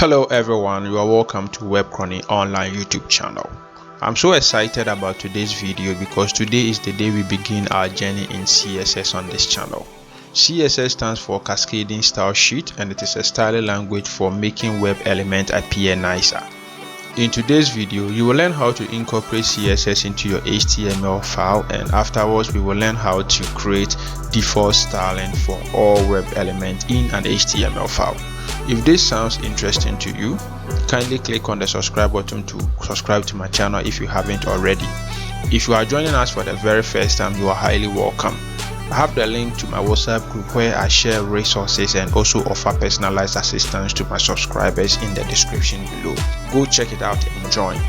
Hello everyone, you are welcome to WebChrony online YouTube channel. I'm so excited about today's video because today is the day we begin our journey in CSS on this channel. CSS stands for Cascading Style Sheet, and it is a styling language for making web elements appear nicer. In today's video, you will learn how to incorporate CSS into your HTML file, and afterwards we will learn how to create default styling for all web elements in an HTML file. If this sounds interesting to you, kindly click on the subscribe button to subscribe to my channel if you haven't already. If you are joining us for the very first time, you are highly welcome. I have the link to my WhatsApp group where I share resources and also offer personalized assistance to my subscribers in the description below. Go check it out and join.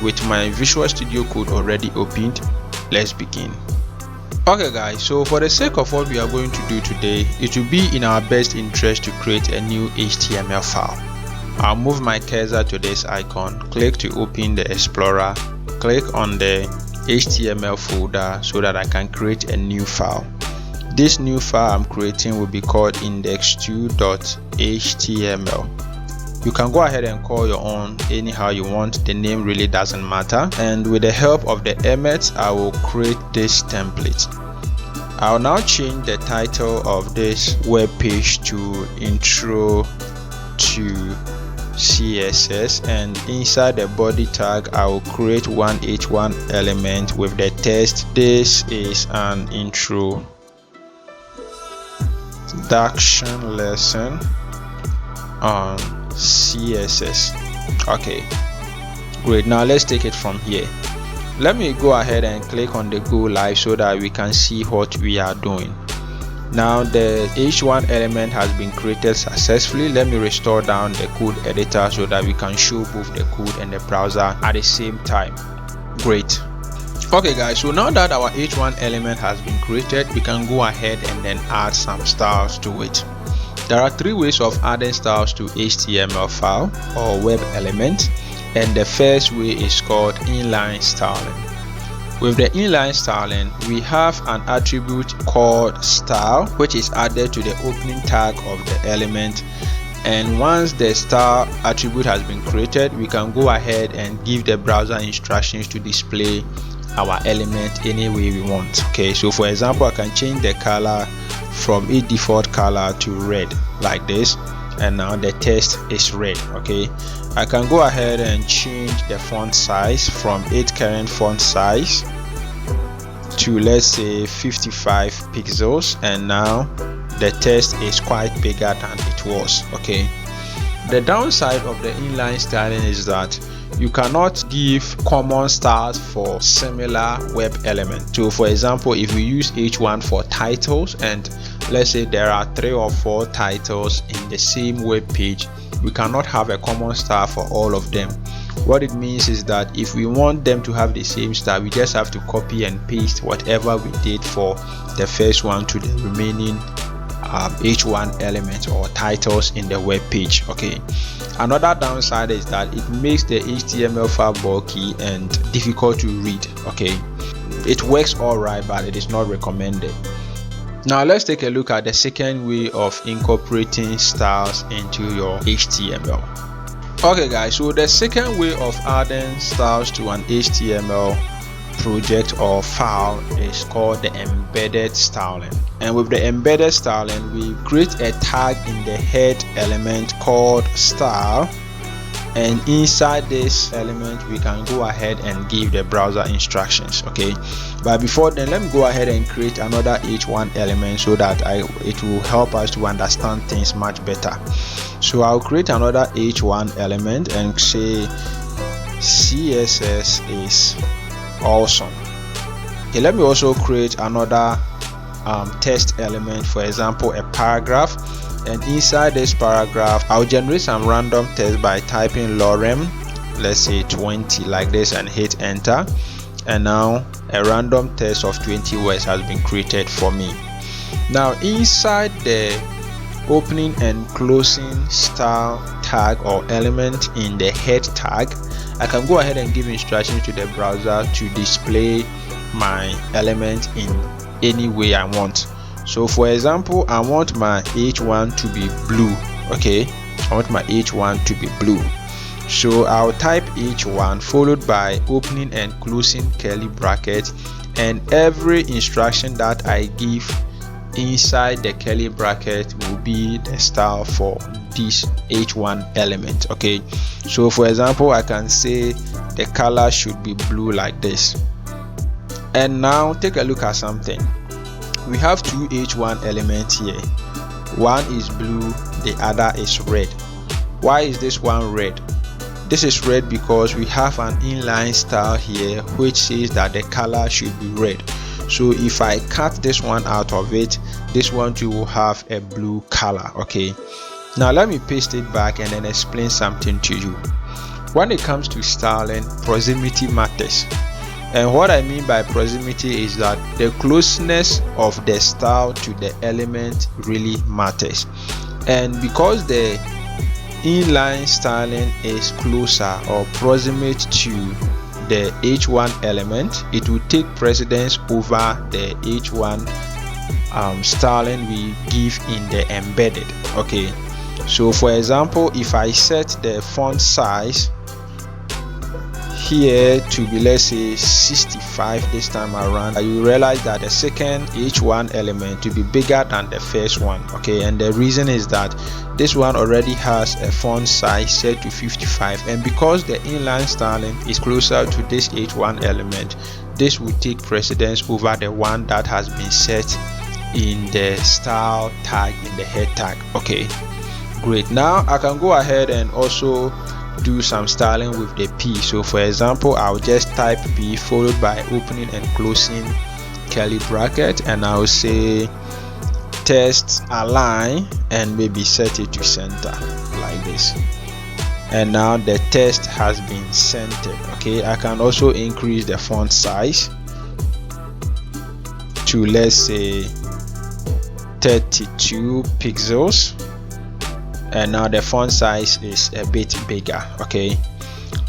With my Visual Studio Code already opened, let's begin. Okay guys, so for the sake of what we are going to do today, it will be in our best interest to create a new HTML file. I'll move my cursor to this icon, click to open the Explorer, click on the HTML folder so that I can create a new file. This new file I'm creating will be called index2.html. You can go ahead and call your own anyhow you want, the name really doesn't matter. And with the help of the emmet, I will create this template. I'll now change the title of this web page to Intro to CSS, and inside the body tag I will create one h1 element with the text "This is an introduction lesson on CSS." Okay, great. Now let's take it from here. Let me go ahead and click on the go live so that we can see what we are doing. Now the h1 element has been created successfully. Let me restore down the code editor so that we can show both the code and the browser at the same time. Great. Okay guys, so now that our h1 element has been created, we can go ahead and then add some styles to it. There are three ways of adding styles to HTML file or web element, and the first way is called inline styling. With the inline styling, we have an attribute called style, which is added to the opening tag of the element, and once the style attribute has been created, we can go ahead and give the browser instructions to display our element any way we want. Okay, so for example, I can change the color from a default color to red like this, and now the text is red. Okay, I can go ahead and change the font size from its current font size to, let's say, 55 pixels, and now the text is quite bigger than it was. Okay, the downside of the inline styling is that you cannot give common styles for similar web elements. So for example, if we use h1 for titles, and let's say there are 3 or 4 titles in the same web page, we cannot have a common style for all of them. What it means is that if we want them to have the same style, we just have to copy and paste whatever we did for the first one to the remaining h1 elements or titles in the web page. Okay, another downside is that it makes the HTML file bulky and difficult to read. Okay, it works alright, but it is not recommended. Now let's take a look at the second way of incorporating styles into your HTML. Okay guys, so the second way of adding styles to an HTML project or file is called the embedded styling. And with the embedded styling, we create a tag in the head element called style, and inside this element we can go ahead and give the browser instructions. Okay, but before then, let me go ahead and create another h1 element so that it will help us to understand things much better. So I'll create another h1 element and say CSS is awesome. Okay, let me also create another text element, for example a paragraph, and inside this paragraph I'll generate some random text by typing lorem, let's say 20 like this, and hit enter, and now a random text of 20 words has been created for me. Now inside the opening and closing style tag or element in the head tag, I can go ahead and give instructions to the browser to display my element in any way I want. So for example, I want my h1 to be blue. Okay, I want my h1 to be blue. So I'll type h1 followed by opening and closing curly bracket, and every instruction that I give inside the curly bracket will be the style for this h1 element. Okay, so for example, I can say the color should be blue like this. And now take a look at something. We have two h1 elements here. One is blue, the other is red. Why is this one red? This is red because we have an inline style here which says that the color should be red. So if I cut this one out of it, this one too will have a blue color. Okay, now let me paste it back and then explain something to you. When it comes to styling, proximity matters. And what I mean by proximity is that the closeness of the style to the element really matters. And because the inline styling is closer or proximate to the h1 element, it will take precedence over the h1 styling we give in the embedded. Okay, so for example, if I set the font size here to be, let's say, 65 this time around, you realize that the second h1 element to be bigger than the first one. Okay, and the reason is that this one already has a font size set to 55, and because the inline styling is closer to this h1 element, this will take precedence over the one that has been set in the style tag, in the head tag. Okay, great. Now I can go ahead and also do some styling with the P. So for example, I'll just type P followed by opening and closing curly bracket, and I'll say text align and maybe set it to center like this. And now the text has been centered. Okay, I can also increase the font size to, let's say, 32 pixels, and now the font size is a bit bigger. Okay,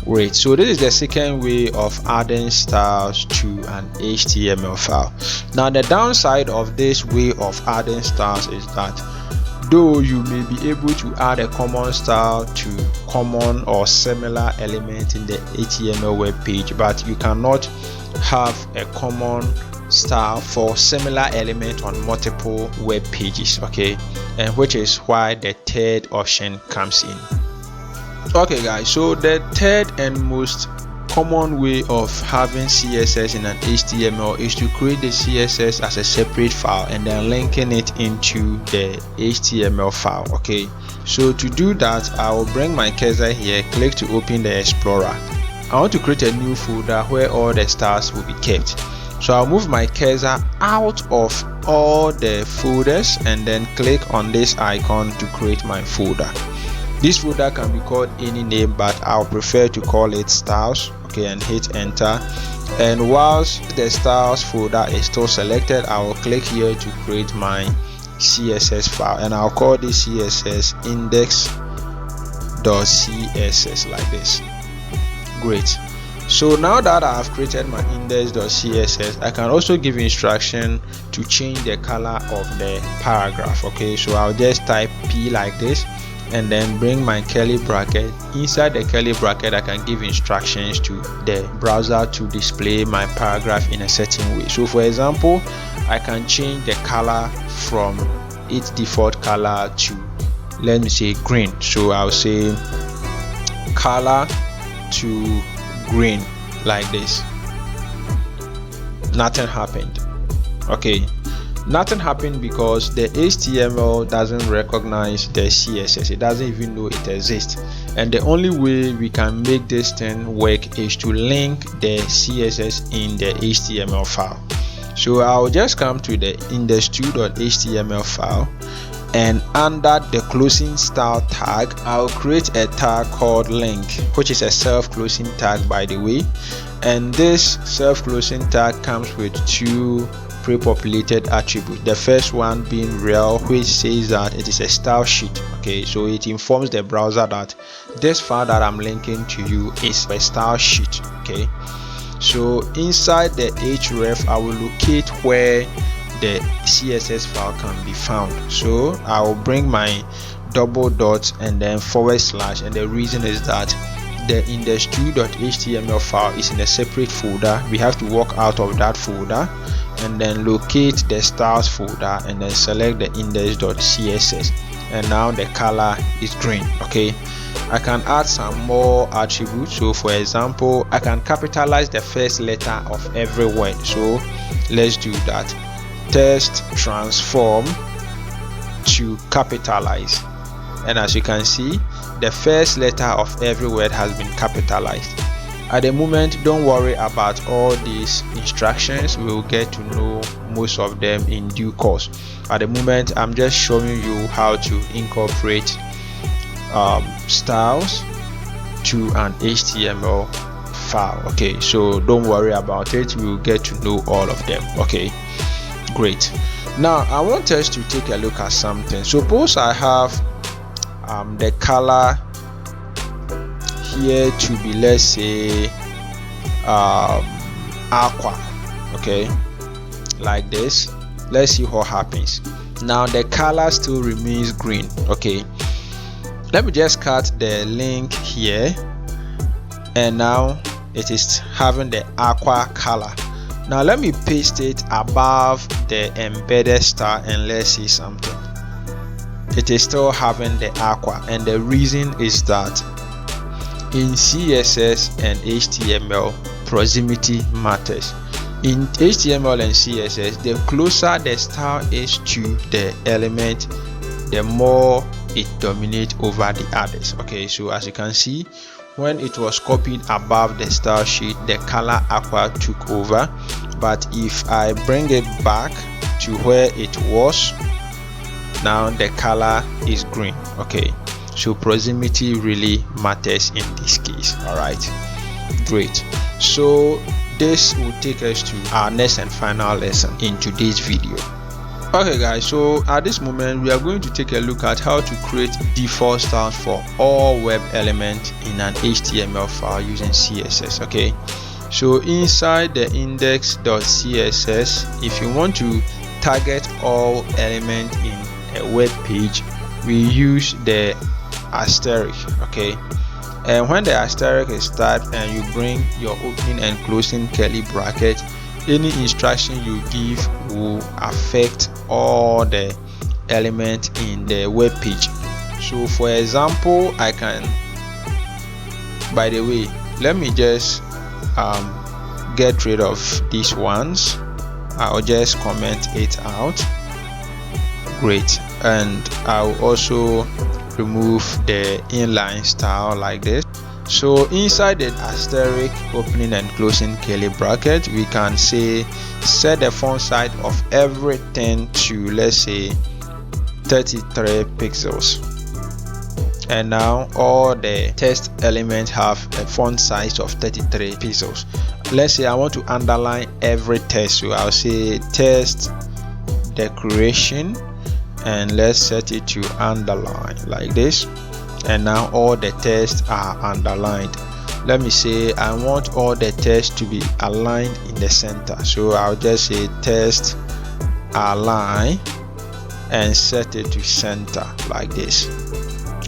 great. So this is the second way of adding styles to an HTML file. Now the downside of this way of adding styles is that though you may be able to add a common style to common or similar element in the HTML web page, but you cannot have a common style for similar element on multiple web pages. Okay, and which is why the third option comes in. Okay guys, so the third and most common way of having CSS in an HTML is to create the CSS as a separate file and then linking it into the HTML file. Okay, so to do that, I will bring my cursor here, click to open the Explorer. I want to create a new folder where all the styles will be kept. So I'll move my cursor out of all the folders and then click on this icon to create my folder. This folder can be called any name, but I'll prefer to call it styles. Okay, and hit enter. And whilst the styles folder is still selected, I will click here to create my CSS file, and I'll call this CSS index.css like this. Great. So now that I have created my index.css, I can also give instruction to change the color of the paragraph. Okay, so I'll just type P like this and then bring my curly bracket. Inside the curly bracket, I can give instructions to the browser to display my paragraph in a certain way. So for example, I can change the color from its default color to, let me say, green. So I'll say color to green like this. Nothing happened. Okay, nothing happened because the HTML doesn't recognize the CSS. It doesn't even know it exists, and the only way we can make this thing work is to link the CSS in the HTML file. So I'll just come to the index2.html file, and under the closing style tag, I'll create a tag called link, which is a self-closing tag, by the way. And this self-closing tag comes with two pre-populated attributes. The first one being real, which says that it is a style sheet. Okay, so it informs the browser that this file that I'm linking to you is a style sheet. Okay, so inside the href, I will locate where the CSS file can be found. So I will bring my double dot and then /, and the reason is that the index2.html file is in a separate folder. We have to walk out of that folder and then locate the styles folder and then select the index.css, and now the color is green. Okay, I can add some more attributes. So for example, I can capitalize the first letter of every word. So let's do that. Text transform to capitalize, and as you can see, the first letter of every word has been capitalized. At the moment, don't worry about all these instructions. We will get to know most of them in due course. At the moment, I'm just showing you how to incorporate styles to an HTML file. Okay, so don't worry about it. We will get to know all of them. Okay, great. Now I want us to take a look at something. Suppose I have the color here to be, let's say, aqua. Okay, like this. Let's see what happens. Now the color still remains green. Okay, let me just cut the link here, and now it is having the aqua color. Now let me paste it above the embedded star and let's see something. It is still having the aqua, and the reason is that in CSS and HTML, proximity matters. In HTML and CSS, the closer the style is to the element, the more it dominates over the others. Okay, so as you can see, when it was copied above the style sheet, the color aqua took over. But if I bring it back to where it was, now the color is green. Okay, so proximity really matters in this case. All right, great. So this will take us to our next and final lesson in today's video. Okay guys, so at this moment we are going to take a look at how to create default styles for all web elements in an HTML file using CSS. Okay, so inside the index.css, if you want to target all elements in a web page, we use the asterisk. Okay, and when the asterisk is typed and you bring your opening and closing curly bracket, any instruction you give will affect all the elements in the web page. So for example, I can, by the way, let me just get rid of these ones. I'll just comment it out. Great. And I'll also remove the inline style like this. So inside the asterisk, opening and closing curly bracket, we can say set the font size of everything to, let's say, 33 pixels. And now all the text elements have a font size of 33 pixels. Let's say I want to underline every text, so I'll say text decoration and let's set it to underline like this. And now all the text are underlined. Let me say I want all the text to be aligned in the center, so I'll just say text align and set it to center like this.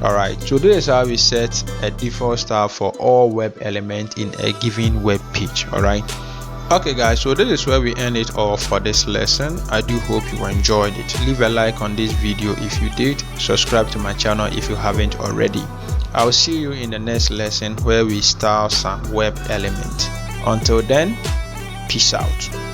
Alright, so this is how we set a default style for all web elements in a given web page. Alright, okay guys, so this is where we end it all for this lesson. I do hope you enjoyed it. Leave a like on this video if you did. Subscribe to my channel if you haven't already. I'll see you in the next lesson where we style some web element. Until then, peace out.